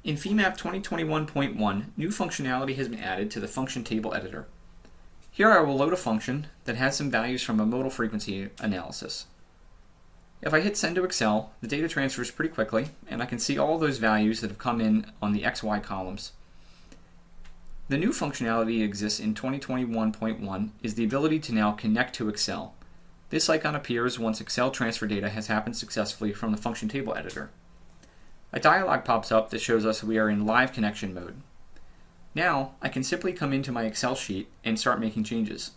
In Femap 2021.1, new functionality has been added to the function table editor. Here I will load a function that has some values from a modal frequency analysis. If I hit send to Excel, the data transfers pretty quickly, and I can see all those values that have come in on the XY columns. The new functionality that exists in 2021.1 is the ability to now connect to Excel. This icon appears once Excel transfer data has happened successfully from the function table editor. A dialog pops up that shows us we are in live connection mode. Now, I can simply come into my Excel sheet and start making changes.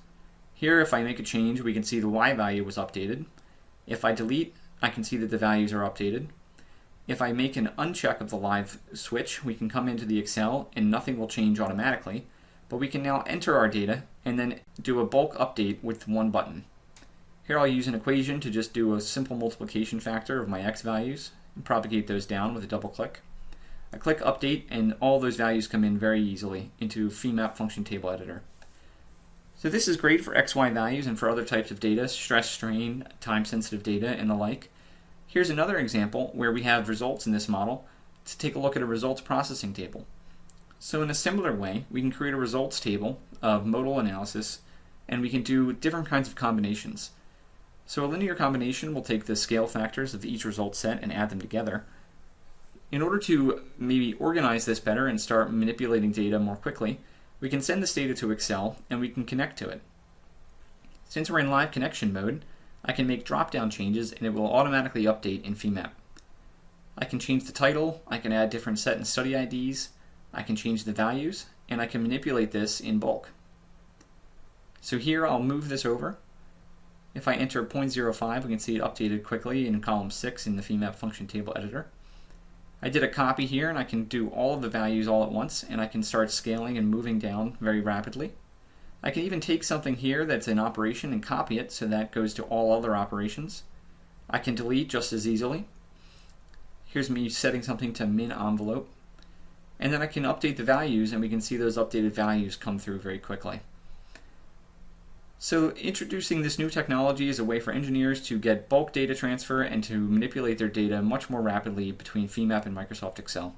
Here, if I make a change, we can see the Y value was updated. If I delete, I can see that the values are updated. If I make an uncheck of the live switch, we can come into the Excel and nothing will change automatically, but we can now enter our data and then do a bulk update with one button. Here I'll use an equation to just do a simple multiplication factor of my X values and propagate those down with a double click. I click update and all those values come in very easily into Femap function table editor. So this is great for XY values and for other types of data, stress, strain, time-sensitive data, and the like. Here's another example where we have results in this model to take a look at a results processing table. So in a similar way, we can create a results table of modal analysis and we can do different kinds of combinations. So a linear combination will take the scale factors of each result set and add them together. In order to maybe organize this better and start manipulating data more quickly, we can send this data to Excel and we can connect to it. Since we're in live connection mode, I can make drop-down changes and it will automatically update in Femap. I can change the title, I can add different set and study IDs, I can change the values, and I can manipulate this in bulk. So here I'll move this over. If I enter 0.05, we can see it updated quickly in column 6 in the Femap function table editor. I did a copy here and I can do all of the values all at once and I can start scaling and moving down very rapidly. I can even take something here that's in operation and copy it so that goes to all other operations. I can delete just as easily. Here's me setting something to min envelope. And then I can update the values and we can see those updated values come through very quickly. So introducing this new technology is a way for engineers to get bulk data transfer and to manipulate their data much more rapidly between Femap and Microsoft Excel.